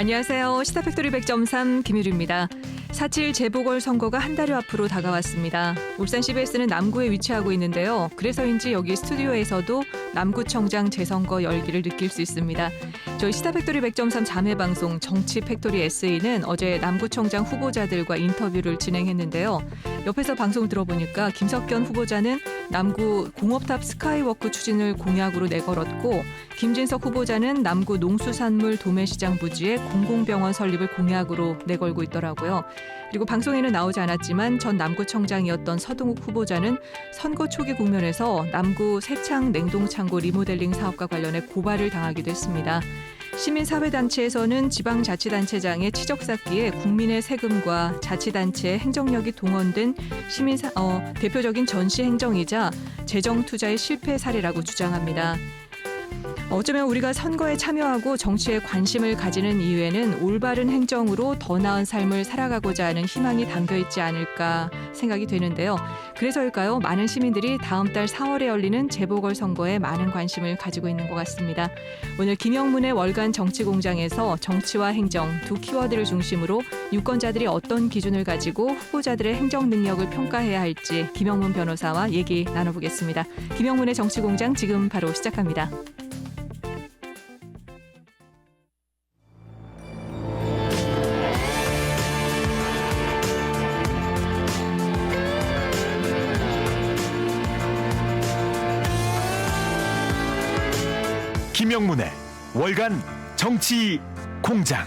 안녕하세요. 시사팩토리 100.3 김유리입니다. 4.7 재보궐선거가 한 달여 앞으로 다가왔습니다. 울산 CBS는 남구에 위치하고 있는데요. 그래서인지 여기 스튜디오에서도 남구청장 재선거 열기를 느낄 수 있습니다. 저희 시사팩토리 100.3 자매방송 정치팩토리 SE는 어제 남구청장 후보자들과 인터뷰를 진행했는데요. 옆에서 방송을 들어보니까 김석현 후보자는 남구 공업탑 스카이워크 추진을 공약으로 내걸었고, 김진석 후보자는 남구 농수산물 도매시장 부지에 공공병원 설립을 공약으로 내걸고 있더라고요. 그리고 방송에는 나오지 않았지만 전 남구청장이었던 서동욱 후보자는 선거 초기 국면에서 남구 새창 냉동창고 리모델링 사업과 관련해 고발을 당하기도 했습니다. 시민사회단체에서는 지방자치단체장의 치적쌓기에 국민의 세금과 자치단체의 행정력이 동원된 대표적인 전시행정이자 재정투자의 실패 사례라고 주장합니다. 어쩌면 우리가 선거에 참여하고 정치에 관심을 가지는 이유에는 올바른 행정으로 더 나은 삶을 살아가고자 하는 희망이 담겨있지 않을까 생각이 되는데요. 그래서일까요? 많은 시민들이 다음 달 4월에 열리는 재보궐선거에 많은 관심을 가지고 있는 것 같습니다. 오늘 김영문의 월간 정치공장에서 정치와 행정 두 키워드를 중심으로 유권자들이 어떤 기준을 가지고 후보자들의 행정 능력을 평가해야 할지 김영문 변호사와 얘기 나눠보겠습니다. 김영문의 정치공장 지금 바로 시작합니다. 김영문의 월간 정치 공장.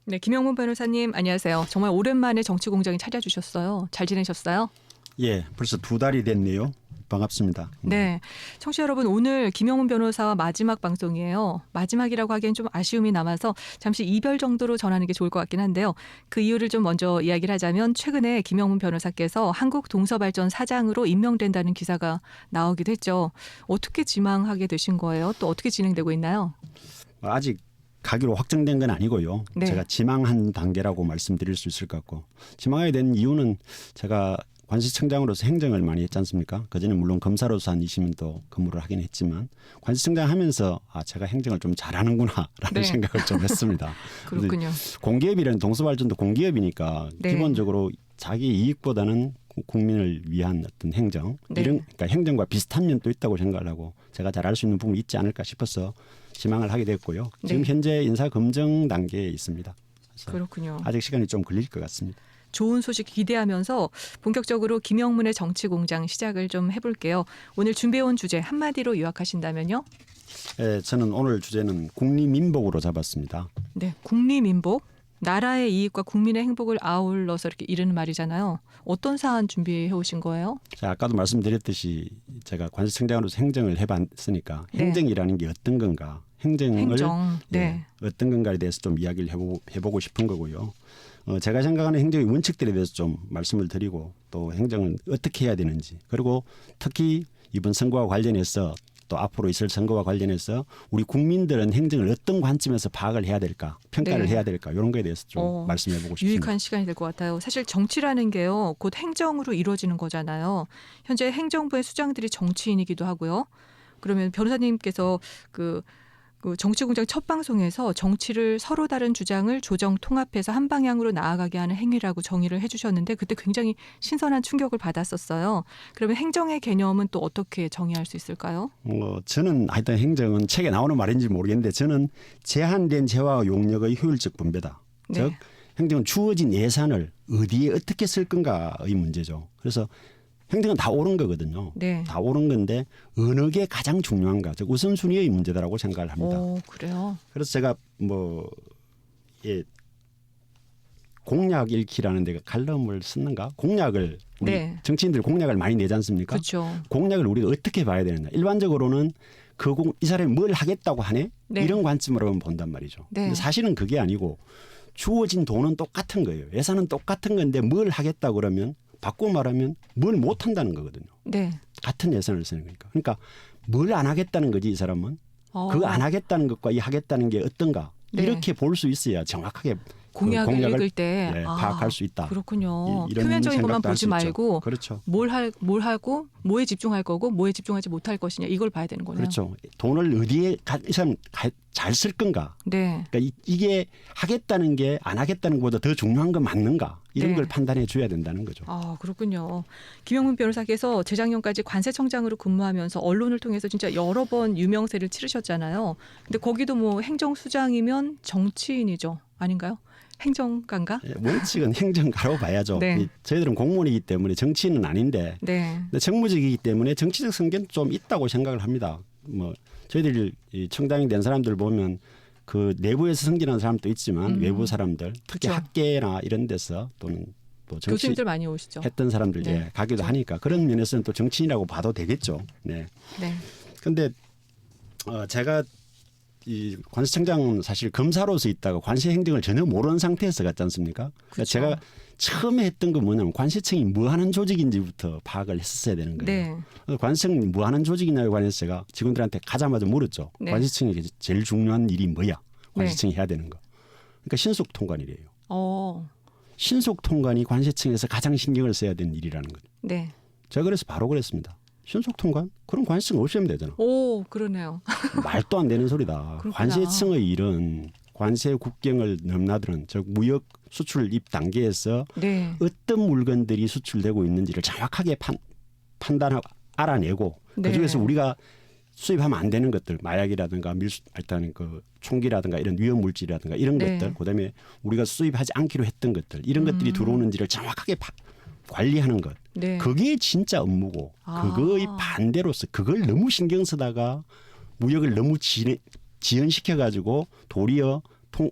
네, 김영문 변호사님 안녕하세요. 정말 오랜만에 정치 공장에 찾아주셨어요. 잘 지내셨어요? 예, 벌써 2달이 됐네요. 반갑습니다. 네, 청취자 여러분, 오늘 김영문 변호사와 마지막 방송이에요. 마지막이라고 하기엔 좀 아쉬움이 남아서 잠시 이별 정도로 전하는 게 좋을 것 같긴 한데요. 그 이유를 좀 먼저 이야기를 하자면, 최근에 김영문 변호사께서 한국동서발전 사장으로 임명된다는 기사가 나오기도 했죠. 어떻게 지망하게 되신 거예요? 또 어떻게 진행되고 있나요? 아직 가기로 확정된 건 아니고요. 네. 제가 지망한 단계라고 말씀드릴 수 있을 것 같고, 지망하게 된 이유는 제가 관시청장으로서 행정을 많이 했지 않습니까? 그전에 물론 검사로서 한 20년도 근무를 하긴 했지만 관시청장 하면서 제가 행정을 좀 잘하는구나라는 네. 생각을 좀 했습니다. 그렇군요. 공기업이라는 동서발전도 공기업이니까 네. 기본적으로 자기 이익보다는 국민을 위한 어떤 행정, 네. 그러니까 행정과 비슷한 면도 있다고 생각을 하고 제가 잘할 수 있는 부분이 있지 않을까 싶어서 지망을 하게 됐고요. 지금 네. 현재 인사 검증 단계에 있습니다. 그래서 그렇군요. 아직 시간이 좀 걸릴 것 같습니다. 좋은 소식 기대하면서 본격적으로 김영문의 정치공장 시작을 좀 해볼게요. 오늘 준비해온 주제 한마디로 요약하신다면요? 예, 저는 오늘 주제는 국리민복으로 잡았습니다. 네, 국리민복. 나라의 이익과 국민의 행복을 아울러서 이렇게 이르는 말이잖아요. 어떤 사안 준비해 오신 거예요? 자, 아까도 말씀드렸듯이 제가 관시청장으로서 행정을 해봤으니까 네. 행정이라는 게 어떤 건가, 행정. 네. 어떤 건가에 대해서 좀 이야기를 해보고 싶은 거고요. 제가 생각하는 행정의 원칙들에 대해서 좀 말씀을 드리고, 또 행정은 어떻게 해야 되는지, 그리고 특히 이번 선거와 관련해서 또 앞으로 있을 선거와 관련해서 우리 국민들은 행정을 어떤 관점에서 파악을 해야 될까, 평가를 네. 해야 될까, 이런 거에 대해서 좀 말씀해보고 싶습니다. 유익한 시간이 될 것 같아요. 사실 정치라는 게요, 곧 행정으로 이루어지는 거잖아요. 현재 행정부의 수장들이 정치인이기도 하고요. 그러면 변호사님께서 그 정치공장 첫 방송에서 정치를 서로 다른 주장을 조정 통합해서 한 방향으로 나아가게 하는 행위라고 정의를 해주셨는데, 그때 굉장히 신선한 충격을 받았었어요. 그러면 행정의 개념은 또 어떻게 정의할 수 있을까요? 저는 하여튼 행정은 책에 나오는 말인지 모르겠는데, 저는 제한된 재화와 용역의 효율적 분배다. 네. 즉 행정은 주어진 예산을 어디에 어떻게 쓸 건가의 문제죠. 그래서 행정은 다 옳은 거거든요. 네. 다 옳은 건데 어느 게 가장 중요한가, 즉 우선순위의 문제다라고 생각을 합니다. 그래요? 그래서 제가 공약 읽기라는 데가 칼럼을 쓰는가? 공약을 우리 네. 정치인들 공약을 많이 내지 않습니까? 그렇죠. 공약을 우리가 어떻게 봐야 되느냐. 일반적으로는 이 사람이 뭘 하겠다고 하네? 네. 이런 관점으로 본단 말이죠. 네. 근데 사실은 그게 아니고 주어진 돈은 똑같은 거예요. 예산은 똑같은 건데 뭘 하겠다고 그러면, 바꾸고 말하면 뭘 못한다는 거거든요. 네. 같은 예산을 쓰는 거니까. 그러니까 뭘 안 하겠다는 거지, 이 사람은. 그 안 하겠다는 것과 이 하겠다는 게 어떤가. 네. 이렇게 볼 수 있어야 정확하게 공약을 읽을 때 예, 파악할 수 있다. 그렇군요. 이런 표면적인 것만 생각도 할수 보지 있죠. 말고 그렇죠. 뭘 하고 뭐에 집중할 거고 뭐에 집중하지 못할 것이냐 이걸 봐야 되는 거네요. 그렇죠. 돈을 어디에 잘 쓸 건가. 네. 그러니까 이게 하겠다는 게 안 하겠다는 것보다 더 중요한 건 맞는가 이런 네. 걸 판단해 줘야 된다는 거죠. 아, 그렇군요. 김영문 변호사께서 재작년까지 관세청장으로 근무하면서 언론을 통해서 진짜 여러 번 유명세를 치르셨잖아요. 근데 거기도 뭐 행정수장이면 정치인이죠. 아닌가요? 행정가인가? 예, 원칙은 행정가라고 봐야죠. 네. 저희들은 공무원이기 때문에 정치인은 아닌데 네. 근데 정무직이기 때문에 정치적 성격은 좀 있다고 생각을 합니다. 뭐 저희들 이 청장이 된 사람들 보면 그 내부에서 승진한 사람도 있지만 외부 사람들 특히 그렇죠. 학계나 이런 데서 또는 뭐 정치 교수님들 많이 오시죠. 했던 사람들 네. 가기도 그렇죠. 하니까 그런 면에서는 또 정치인이라고 봐도 되겠죠. 네. 네. 근데 제가 이 관세청장은 사실 검사로서 있다가 관세 행정을 전혀 모르는 상태에서 갔지 않습니까? 그러니까 그렇죠. 제가 처음에 했던 건 뭐냐면 관세청이 뭐 하는 조직인지부터 파악을 했었어야 되는 거예요. 네. 그래서 관세청이 뭐 하는 조직이냐에 관해서 제가 직원들한테 가자마자 물었죠. 네. 관세청이 제일 중요한 일이 뭐야? 관세청이 해야 되는 거. 그러니까 신속 통관이래요. 신속 통관이 관세청에서 가장 신경을 써야 되는 일이라는 거죠. 네. 제가 그래서 바로 그랬습니다. 신속 통관? 그럼 관세청 없애면 되잖아. 오, 그러네요. 말도 안 되는 소리다. 그렇구나. 관세청의 일은 관세 국경을 넘나드는 즉 무역 수출 입 단계에서 네. 어떤 물건들이 수출되고 있는지를 정확하게 판단하고 알아내고 네. 그중에서 우리가 수입하면 안 되는 것들 마약이라든가 일단 그 총기라든가 이런 위험 물질이라든가 이런 네. 것들 그다음에 우리가 수입하지 않기로 했던 것들 이런 것들이 들어오는지를 정확하게 관리하는 것 네. 그게 진짜 업무고 그거의 반대로서 그걸 너무 신경 쓰다가 무역을 너무 지연시켜 가지고 도리어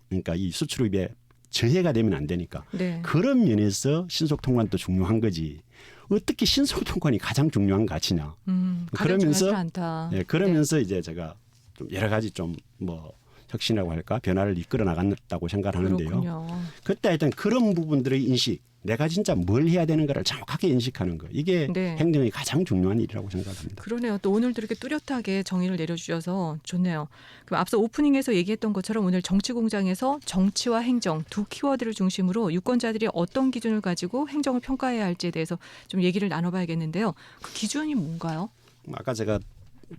그러니까 이 수출입에 저해가 되면 안 되니까 네. 그런 면에서 신속 통관도 중요한 거지 어떻게 신속 통관이 가장 중요한 가치냐 그러면서 않다. 예, 그러면서 이제 제가 좀 여러 가지 좀 뭐 혁신이라고 할까 변화를 이끌어 나갔다고 생각하는데요. 그렇군요. 그때 일단 그런 부분들의 인식 내가 진짜 뭘 해야 되는가를 정확하게 인식하는 거 이게 네. 행정의 가장 중요한 일이라고 생각합니다. 그러네요. 또 오늘도 이렇게 뚜렷하게 정의를 내려주셔서 좋네요. 그럼 앞서 오프닝에서 얘기했던 것처럼 오늘 정치공장에서 정치와 행정 두 키워드를 중심으로 유권자들이 어떤 기준을 가지고 행정을 평가해야 할지에 대해서 좀 얘기를 나눠봐야겠는데요. 그 기준이 뭔가요? 아까 제가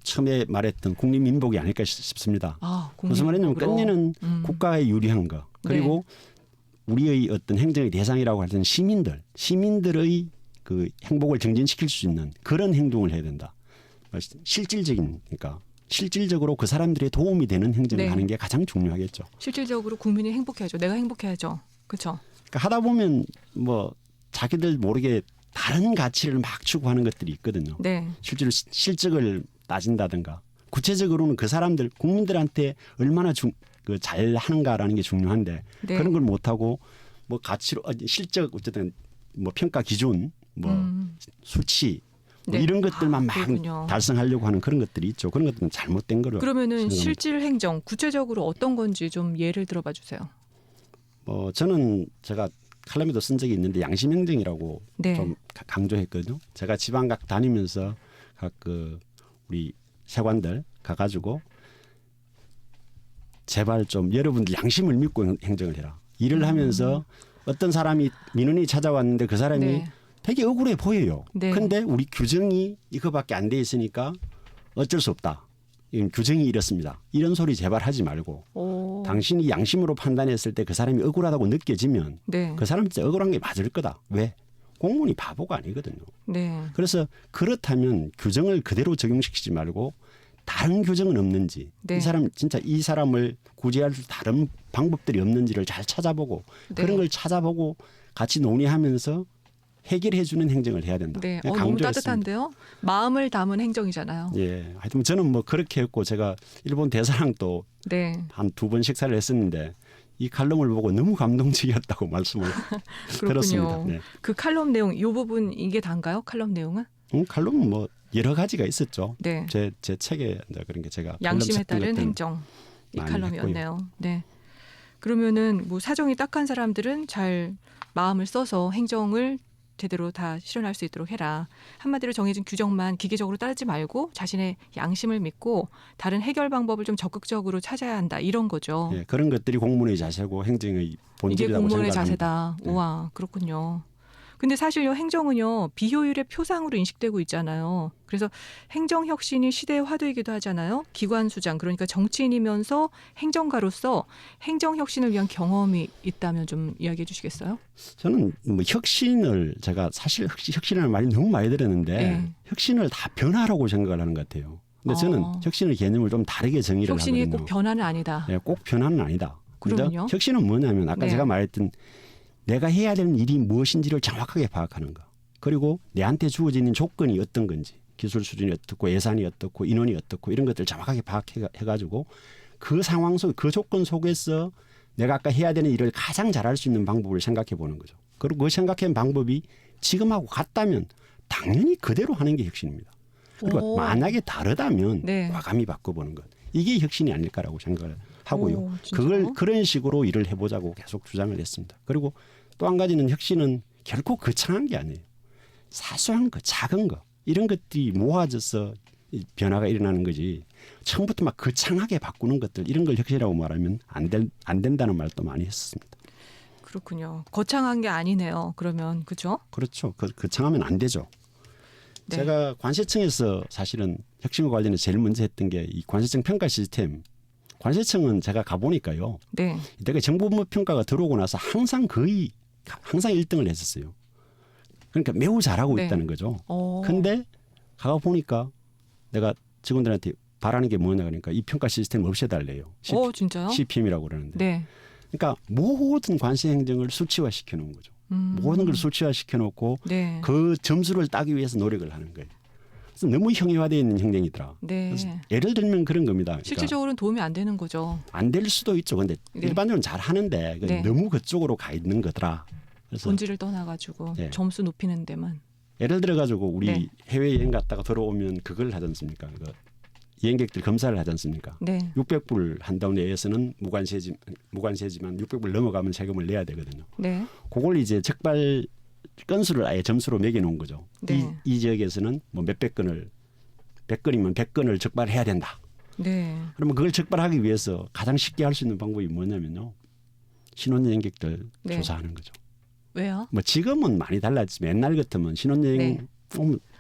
처음에 말했던 국민민복이 아닐까 싶습니다. 무슨 말이냐면 국민민복으로. 끝내는 국가에 유리한 거 그리고 우리의 어떤 행정의 대상이라고 하는 시민들의 그 행복을 증진시킬 수 있는 그런 행동을 해야 된다. 실질적으로 그 사람들의 도움이 되는 행정을 네. 하는 게 가장 중요하겠죠. 실질적으로 국민이 행복해야죠. 내가 행복해야죠. 그렇죠. 그러니까 하다 보면 뭐 자기들 모르게 다른 가치를 막 추구하는 것들이 있거든요. 네. 실제로 실적을 따진다든가 구체적으로는 그 사람들 국민들한테 얼마나 잘 하는가라는 게 중요한데 네. 그런 걸 못하고 뭐 가치로 실적 어쨌든 뭐 평가 기준 뭐 수치 뭐 네. 이런 것들만 막 그렇군요. 달성하려고 하는 그런 것들이 있죠. 그런 것들은 잘못된 거로 그러면은 생각합니다. 실질 행정 구체적으로 어떤 건지 좀 예를 들어봐 주세요. 저는 제가 칼럼에도 쓴 적이 있는데 양심 행정이라고 네. 좀 강조했거든요. 제가 지방각 다니면서 각 우리 세관들 가가지고 제발 좀 여러분들 양심을 믿고 행정을 해라. 일을 하면서 어떤 사람이 민원이 찾아왔는데 그 사람이 네. 되게 억울해 보여요. 네. 근데 우리 규정이 이거밖에 안 돼 있으니까 어쩔 수 없다. 이건 규정이 이렇습니다. 이런 소리 제발 하지 말고 오. 당신이 양심으로 판단했을 때 그 사람이 억울하다고 느껴지면 네. 그 사람 진짜 억울한 게 맞을 거다. 왜? 공무원이 바보가 아니거든요. 네. 그래서 그렇다면 규정을 그대로 적용시키지 말고 다른 규정은 없는지 네. 이 사람을 구제할 다른 방법들이 없는지를 잘 찾아보고 네. 그런 걸 찾아보고 같이 논의하면서 해결해 주는 행정을 해야 된다. 네. 그냥 너무 강조했습니다. 따뜻한데요. 마음을 담은 행정이잖아요. 예, 하여튼 저는 뭐 그렇게 했고 제가 일본 대사랑 또 네. 한 2번 식사를 했었는데 이 칼럼을 보고 너무 감동적이었다고 말씀을 들었습니다. 네. 그 칼럼 내용 이 부분 이게 단가요? 칼럼 내용은? 칼럼은 뭐 여러 가지가 있었죠. 네. 제 책에 이제 그런 게 제가 양심에 칼럼 따른 썼던 것들 행정 이 많이 칼럼이었네요. 네. 그러면은 뭐 사정이 딱한 사람들은 잘 마음을 써서 행정을 제대로 다 실현할 수 있도록 해라. 한마디로 정해진 규정만 기계적으로 따르지 말고 자신의 양심을 믿고 다른 해결 방법을 좀 적극적으로 찾아야 한다. 이런 거죠. 예, 그런 것들이 공무원의 자세고 행정의 이게 본질이라고 공무원의 생각합니다. 자세다. 네. 우와, 그렇군요. 근데 사실요, 행정은요, 비효율의 표상으로 인식되고 있잖아요. 그래서 행정혁신이 시대의 화두이기도 하잖아요. 기관수장, 그러니까 정치인이면서 행정가로서 행정혁신을 위한 경험이 있다면 좀 이야기해 주시겠어요? 저는 뭐 혁신을 제가 사실 혁신이라는 말이 너무 많이 들었는데 네. 혁신을 다 변화라고 생각을 하는 것 같아요. 근데 저는 혁신의 개념을 좀 다르게 정의를 혁신이 하거든요. 꼭 변화는 아니다. 예, 꼭 변화는 아니다. 그러면요? 혁신은 뭐냐면 아까 네. 제가 말했던 내가 해야 되는 일이 무엇인지를 정확하게 파악하는 거. 그리고 내한테 주어지는 조건이 어떤 건지, 기술 수준이 어떻고 예산이 어떻고 인원이 어떻고 이런 것들을 정확하게 파악해가지고 그 상황 속, 그 조건 속에서 내가 아까 해야 되는 일을 가장 잘할 수 있는 방법을 생각해 보는 거죠. 그리고 그 생각한 방법이 지금하고 같다면 당연히 그대로 하는 게 혁신입니다. 그리고 오. 만약에 다르다면 네. 과감히 바꿔보는 것. 이게 혁신이 아닐까라고 생각을 하고요. 오, 진짜요? 그걸 그런 식으로 일을 해보자고 계속 주장을 했습니다. 그리고 또 한 가지는 혁신은 결코 거창한 게 아니에요. 사소한 거, 작은 거 이런 것들이 모아져서 이 변화가 일어나는 거지. 처음부터 막 거창하게 바꾸는 것들 이런 걸 혁신이라고 말하면 안 된다는 말도 많이 했습니다. 그렇군요. 거창한 게 아니네요. 그러면 그죠? 그렇죠. 거창하면 안 되죠. 네. 제가 관세청에서 사실은 혁신과 관련해서 제일 먼저 했던 게 이 관세청 평가 시스템. 관세청은 제가 가보니까요. 네. 이때가 정보업무 평가가 들어오고 나서 항상 1등을 했었어요. 그러니까 매우 잘하고 네. 있다는 거죠. 어. 근데 가가 보니까 내가 직원들한테 바라는 게 뭐냐 그러니까 이 평가 시스템을 없애달래요. 진짜요? CPM이라고 그러는데. 네. 그러니까 모든 관세 행정을 수치화시켜 놓은 거죠. 모든 걸 수치화시켜 놓고 네. 그 점수를 따기 위해서 노력을 하는 거예요. 그래서 너무 형이화되어 있는 행정이더라. 네. 그래서 예를 들면 그런 겁니다. 그러니까 실질적으로는 도움이 안 되는 거죠. 안 될 수도 있죠. 근데 네. 일반적으로 잘 하는데 네. 너무 그쪽으로 가 있는 거더라. 그래서 본질을 떠나가지고 네. 점수 높이는 데만. 예를 들어 가지고 우리 네. 해외 여행 갔다가 들어오면 그걸 하지 않습니까? 여행객들 검사를 하지 않습니까? 네. 600불 한다운 내에서는 무관세지만 600불 넘어가면 세금을 내야 되거든요. 네. 그걸 이제 적발 건수를 아예 점수로 매겨 놓은 거죠. 네. 이 지역에서는 뭐 몇백 건을 100건이면 100건을 적발해야 된다. 네. 그러면 그걸 적발하기 위해서 가장 쉽게 할 수 있는 방법이 뭐냐면요. 신혼여행객들 네. 조사하는 거죠. 왜요? 뭐 지금은 많이 달랐지만 옛날 같으면 신혼여행 네.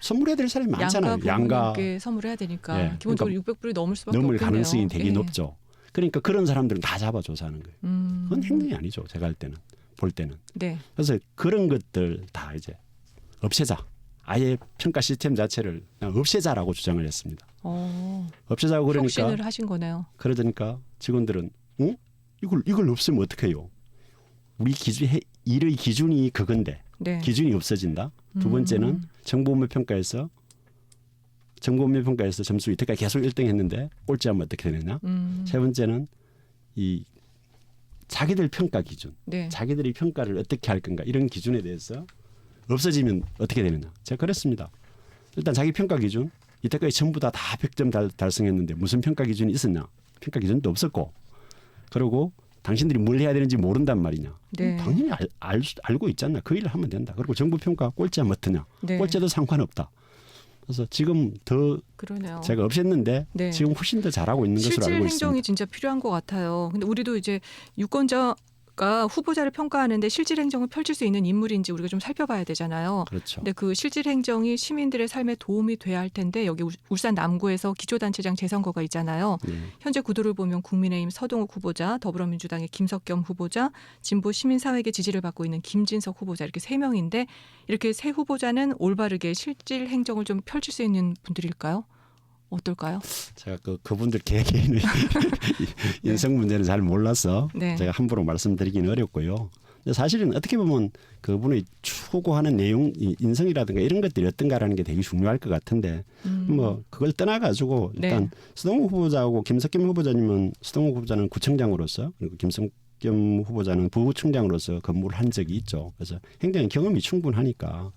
선물해야 될 사람이 많잖아요. 양가 부모님께 선물해야 되니까 예, 기본적으로 600불이 넘을 수밖에 넘을 없겠네요. 가능성이 되게 예. 높죠. 그러니까 그런 사람들은 다 잡아 조사하는 거예요. 그건 행동이 아니죠. 제가 할 때는 볼 때는. 네. 그래서 그런 것들 다 이제 없애자. 아예 평가 시스템 자체를 그냥 없애자라고 주장을 했습니다. 없애자고 그러니까 혁신을 하신 거네요. 그러니까 직원들은 이걸 없애면 어떡해요? 우리 일의 기준이 그건데 네. 기준이 없어진다. 두 번째는 정보업무 평가에서 점수 이때까지 계속 1등 했는데 꼴찌하면 어떻게 되느냐. 세 번째는 이 자기들 평가 기준, 네. 자기들이 평가를 어떻게 할 건가 이런 기준에 대해서 없어지면 어떻게 되느냐. 제가 그랬습니다. 일단 자기 평가 기준 이때까지 전부 다 100점 달성했는데 무슨 평가 기준이 있었냐. 평가 기준도 없었고 그리고 당신들이 뭘 해야 되는지 모른단 말이냐. 네. 당연히 알고 있잖아. 그 일을 하면 된다. 그리고 정부 평가 꼴찌하면 어떠냐. 네. 꼴찌도 상관없다. 그래서 지금 더 그러네요. 제가 없앴는데 네. 지금 훨씬 더 잘하고 있는 것으로 실질 알고 행정이 있습니다. 진짜 필요한 것 같아요. 근데 우리도 이제 유권자가 후보자를 평가하는데 실질 행정을 펼칠 수 있는 인물인지 우리가 좀 살펴봐야 되잖아요. 그렇죠. 근데 그 실질 행정이 시민들의 삶에 도움이 돼야 할 텐데 여기 울산 남구에서 기초단체장 재선거가 있잖아요. 네. 현재 구도를 보면 국민의힘 서동욱 후보자, 더불어민주당의 김석겸 후보자, 진보 시민사회계 지지를 받고 있는 김진석 후보자 이렇게 세 명인데 이렇게 세 후보자는 올바르게 실질 행정을 좀 펼칠 수 있는 분들일까요? 어떨까요? 제가 그분들 개개인의 인생 문제는 잘 몰라서 네. 제가 함부로 말씀드리기는 어렵고요. 근데 사실은 어떻게 보면 그분의 추구하는 내용, 인성이라든가 이런 것들이 어떤가라는 게 되게 중요할 것 같은데 뭐 그걸 떠나가지고 일단 네. 서동욱 후보자하고 김석겸 후보자님은 서동욱 후보자는 구청장으로서 그리고 김석겸 후보자는 부구청장으로서 근무를 한 적이 있죠. 그래서 행정 경험이 충분하니까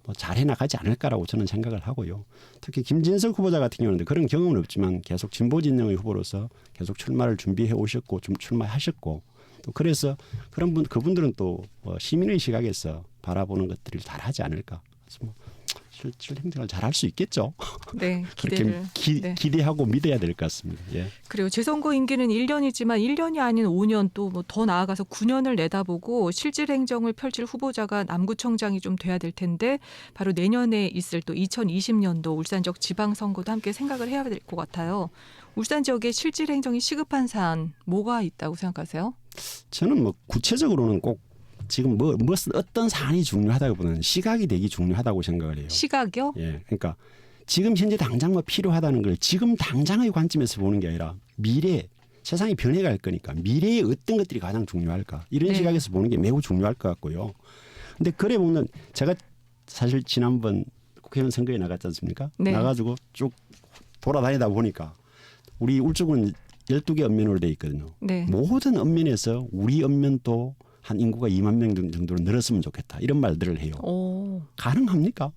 뭐 잘해 나가지 않을까라고 저는 생각을 하고요. 특히 김진석 후보자 같은 경우는 그런 경험은 없지만 계속 진보 진영의 후보로서 계속 출마를 준비해 오셨고 좀 출마하셨고 또 그래서 그분들은 또 시민의 시각에서 바라보는 것들을 잘하지 않을까. 그래서 뭐 실질 행정을 잘할 수 있겠죠. 네, 그렇게 기대를. 네. 기대하고 믿어야 될 것 같습니다. 예. 그리고 재선거 임기는 1년이지만 1년이 아닌 5년 또 뭐 더 나아가서 9년을 내다보고 실질 행정을 펼칠 후보자가 남구청장이 좀 돼야 될 텐데 바로 내년에 있을 또 2020년도 울산 지역 지방선거도 함께 생각을 해야 될 것 같아요. 울산 지역의 실질 행정이 시급한 사안 뭐가 있다고 생각하세요? 저는 뭐 구체적으로는 꼭 지금 어떤 사안이 중요하다기보다는 시각이 되게 중요하다고 생각을 해요. 시각이요? 예, 그러니까 지금 현재 당장 뭐 필요하다는 걸 지금 당장의 관점에서 보는 게 아니라 미래 세상이 변해갈 거니까 미래에 어떤 것들이 가장 중요할까 이런 네. 시각에서 보는 게 매우 중요할 것 같고요. 근데 그래 보면 제가 사실 지난번 국회의원 선거에 나갔지 않습니까? 네. 나가지고 쭉 돌아다니다 보니까 우리 울주군 12개 읍면으로 돼 있거든요. 네. 모든 읍면에서 우리 읍면도 한 인구가 2만 명 정도로 늘었으면 좋겠다. 이런 말들을 해요. 오, 가능합니까?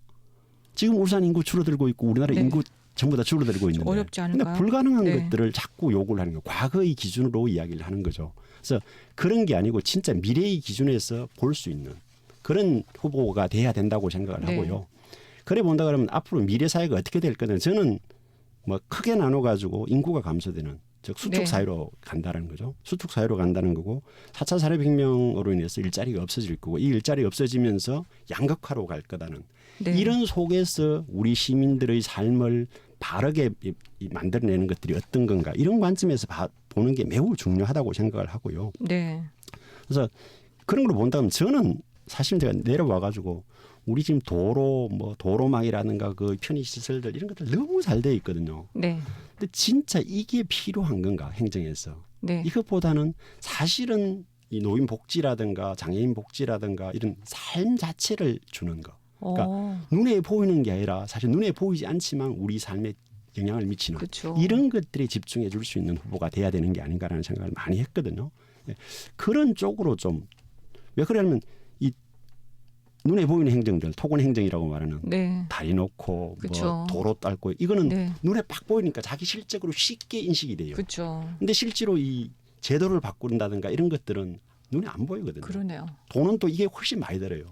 지금 울산 인구 줄어들고 있고 우리나라 네. 인구 전부 다 줄어들고 있는데 어렵지 근데 않을까요? 불가능한 네. 것들을 자꾸 요구를 하는 거예요. 과거의 기준으로 이야기를 하는 거죠. 그래서 그런 게 아니고 진짜 미래의 기준에서 볼 수 있는 그런 후보가 돼야 된다고 생각을 네. 하고요. 그래 본다 그러면 앞으로 미래 사회가 어떻게 될 거는 저는 뭐 크게 나눠 가지고 인구가 감소되는 즉 수축 네. 사회로 간다는 거죠. 수축 사회로 간다는 거고 4차 산업혁명으로 인해서 일자리가 없어질 거고 이 일자리 없어지면서 양극화로 갈 거다는 네. 이런 속에서 우리 시민들의 삶을 바르게 만들어내는 것들이 어떤 건가 이런 관점에서 보는 게 매우 중요하다고 생각을 하고요. 네. 그래서 그런 걸 본다면 저는 사실 제가 내려와 가지고 우리 지금 도로망이라든가 그 편의시설들 이런 것들 너무 잘 돼 있거든요. 네. 근데 진짜 이게 필요한 건가 행정에서 네. 이것보다는 사실은 이 노인 복지라든가 장애인 복지라든가 이런 삶 자체를 주는 거. 그러니까 눈에 보이는 게 아니라 사실 눈에 보이지 않지만 우리 삶에 영향을 미치는 그렇죠. 이런 것들에 집중해 줄 수 있는 후보가 돼야 되는 게 아닌가라는 생각을 많이 했거든요. 예. 그런 쪽으로 좀 왜 그러냐면 이 눈에 보이는 행정들 토건 행정이라고 말하는 네. 다리 놓고 그쵸. 뭐 도로 닦고 이거는 네. 눈에 팍 보이니까 자기 실적으로 쉽게 인식이 돼요. 그렇죠. 근데 실제로 이 제도를 바꾼다든가 이런 것들은 눈에 안 보이거든요. 그러네요. 돈은 또 이게 훨씬 많이 들어요.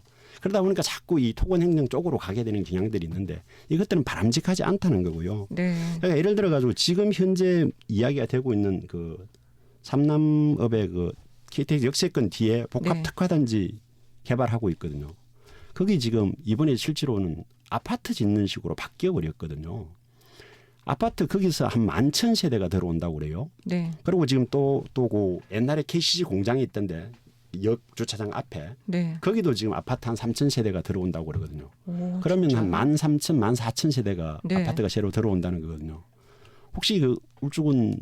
그러다 보니까 자꾸 이 토건 행정 쪽으로 가게 되는 경향들이 있는데 이것들은 바람직하지 않다는 거고요. 네. 그러니까 예를 들어 가지고 지금 현재 이야기가 되고 있는 그 삼남읍의 그 KTX 역세권 뒤에 복합 네. 특화단지 개발하고 있거든요. 거기 지금 이번에 실제로는 아파트 짓는 식으로 바뀌어 버렸거든요. 아파트 거기서 한 11,000세대가 들어온다고 그래요. 네. 그리고 지금 또 그 옛날에 KCC 공장이 있던데 역 주차장 앞에 네. 거기도 지금 아파트 한 3,000세대가 들어온다고 그러거든요. 오, 그러면 진짜? 한 13,000, 14,000세대가 네. 아파트가 새로 들어온다는 거거든요. 혹시 그 울주군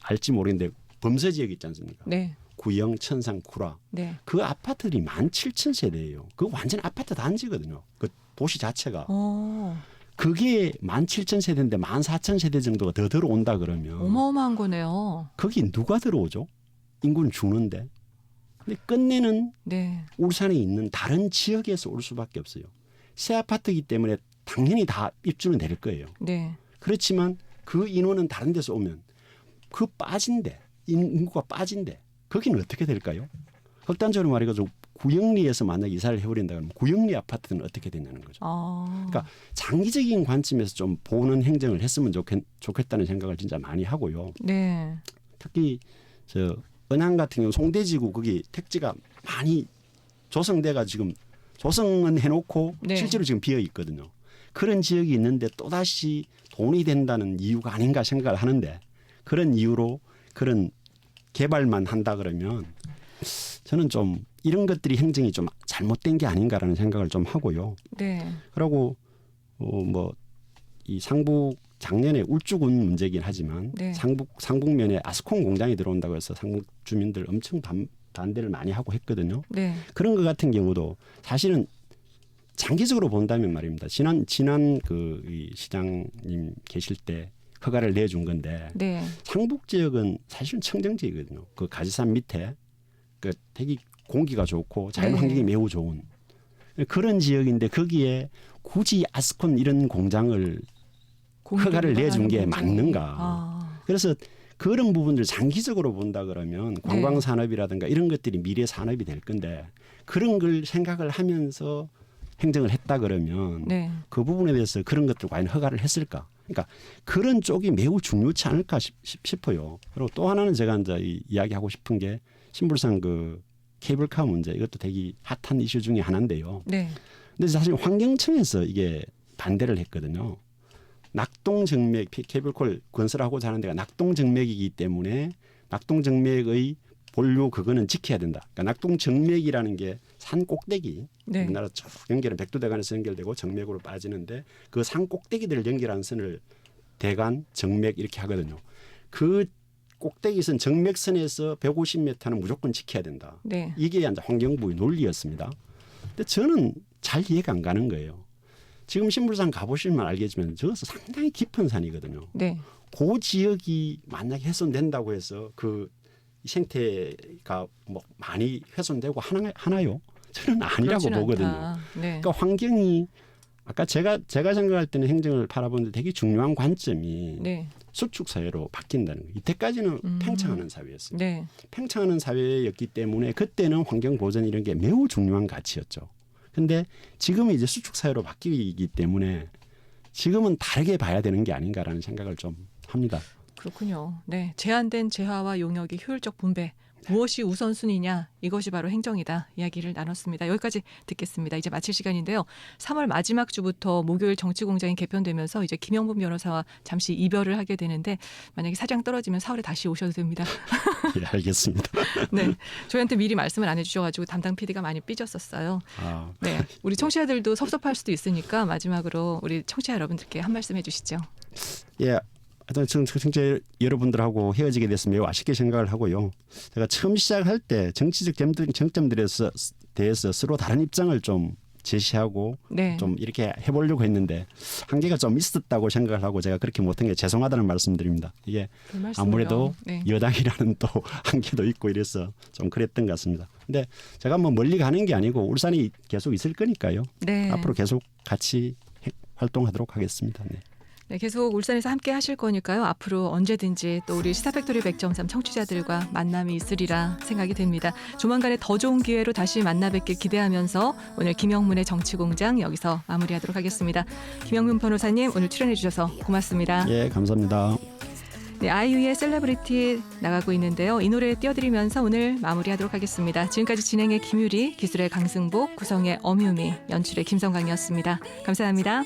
알지 모르겠는데 범서 지역 있지 않습니까? 네. 구영, 천상, 구라 네. 그 아파트들이 17,000세대예요. 그 완전 아파트 단지거든요. 그 도시 자체가. 그게 17,000세대인데 14,000세대 정도가 더 들어온다 그러면 어마어마한 거네요. 거기 누가 들어오죠? 인구는 주는데. 근데 끝내는 네. 울산에 있는 다른 지역에서 올 수밖에 없어요. 새 아파트이기 때문에 당연히 다 입주는 될 거예요. 네. 그렇지만 그 인원은 다른 데서 오면 그 빠진대 인구가 빠진대 거기는 어떻게 될까요? 극단적으로 말해가지고 구영리에서 만약 이사를 해버린다 그러면 구영리 아파트는 어떻게 되냐는 거죠. 그러니까 장기적인 관점에서 좀 보는 행정을 했으면 좋겠다는 생각을 진짜 많이 하고요. 네. 특히 저 은항 같은 경우 송대지구 거기 택지가 많이 조성돼가 지금 조성은 해놓고 네. 실제로 지금 비어 있거든요. 그런 지역이 있는데 또다시 돈이 된다는 이유가 아닌가 생각을 하는데 그런 이유로 그런 개발만 한다 그러면 저는 좀 이런 것들이 행정이 좀 잘못된 게 아닌가라는 생각을 좀 하고요. 네. 그리고 뭐 이 상북 작년에 울주군 문제긴 하지만 네. 상북면에 아스콘 공장이 들어온다고 해서 상북 주민들 엄청 반대를 많이 하고 했거든요. 네. 그런 것 같은 경우도 사실은 장기적으로 본다면 말입니다. 지난 그 이 시장님 계실 때 허가를 내준 건데 네. 상북 지역은 사실은 청정지이거든요. 그 가지산 밑에 그 되게 공기가 좋고 자연 환경이 매우 좋은 그런 지역인데 거기에 굳이 아스콘 이런 공장을 허가를 내준 게 맞는가? 그래서 그런 부분들 장기적으로 본다 그러면 관광 산업이라든가 이런 것들이 미래 산업이 될 건데 그런 걸 생각을 하면서 행정을 했다 그러면 네. 그 부분에 대해서 그런 것들 과연 허가를 했을까? 그러니까 그런 쪽이 매우 중요치 않을까 싶어요. 그리고 또 하나는 제가 이제 이야기하고 싶은 게 신불산 그 케이블카 문제 이것도 되게 핫한 이슈 중에 하나인데요. 네. 근데 사실 환경청에서 이게 반대를 했거든요. 낙동정맥 케이블카를 건설하고자 하는 데가 낙동정맥이기 때문에 낙동정맥의 본류 그거는 지켜야 된다. 그러니까 낙동정맥이라는 게 산 꼭대기 네. 우리나라 쭉 연결은 백두대간에서 연결되고 정맥으로 빠지는데 그 산 꼭대기들을 연결하는 선을 대간 정맥 이렇게 하거든요. 그 꼭대기선 정맥선에서 150m는 무조건 지켜야 된다. 네. 이게 이제 환경부의 논리였습니다. 근데 저는 잘 이해가 안 가는 거예요. 지금 신불산 가보시면 알겠지만 저것은 상당히 깊은 산이거든요. 네. 그 지역이 만약에 훼손된다고 해서 그 생태가 뭐 많이 훼손되고 하나요? 저는 아니라고 그렇진 보거든요. 않다. 네. 그러니까 환경이 아까 제가 생각할 때는 행정을 바라보는데 되게 중요한 관점이 네. 수축 사회로 바뀐다는 거예요. 이때까지는 팽창하는 사회였어요. 네. 팽창하는 사회였기 때문에 그때는 환경 보전 이런 게 매우 중요한 가치였죠. 근데 지금은 이제 수축 사회로 바뀌기 때문에 지금은 다르게 봐야 되는 게 아닌가라는 생각을 좀 합니다. 그렇군요. 네. 제한된 재화와 용역의 효율적 분배. 무엇이 우선순위냐 이것이 바로 행정이다 이야기를 나눴습니다. 여기까지 듣겠습니다. 이제 마칠 시간인데요. 3월 마지막 주부터 목요일 정치공장이 개편되면서 이제 김영분 변호사와 잠시 이별을 하게 되는데 만약에 사장 떨어지면 4월에 다시 오셔도 됩니다. 예, 알겠습니다. 네, 저희한테 미리 말씀을 안 해주셔가지고 담당 PD가 많이 삐졌었어요. 아, 네, 우리 청취자들도 섭섭할 수도 있으니까 마지막으로 우리 청취자 여러분들께 한 말씀 해주시죠. 예. 하여튼 청취자 여러분들하고 헤어지게 돼서 매우 아쉽게 생각을 하고요. 제가 처음 시작할 때 정치적 쟁점들에 대해서 서로 다른 입장을 좀 제시하고 네. 좀 이렇게 해보려고 했는데 한계가 좀 있었다고 생각을 하고 제가 그렇게 못한 게 죄송하다는 말씀드립니다. 이게 별 말씀을요. 아무래도 네. 여당이라는 또 한계도 있고 이래서 좀 그랬던 것 같습니다. 근데 제가 뭐 멀리 가는 게 아니고 울산이 계속 있을 거니까요. 네. 앞으로 계속 같이 활동하도록 하겠습니다. 네. 네, 계속 울산에서 함께 하실 거니까요. 앞으로 언제든지 또 우리 시사팩토리 100.3 청취자들과 만남이 있으리라 생각이 됩니다. 조만간에 더 좋은 기회로 다시 만나 뵙길 기대하면서 오늘 김영문의 정치공장 여기서 마무리하도록 하겠습니다. 김영문 변호사님 오늘 출연해 주셔서 고맙습니다. 예, 감사합니다. 네, 아이유의 셀레브리티 나가고 있는데요. 이 노래 띄워드리면서 오늘 마무리하도록 하겠습니다. 지금까지 진행의 김유리, 기술의 강승복, 구성의 엄유미, 연출의 김성강이었습니다. 감사합니다.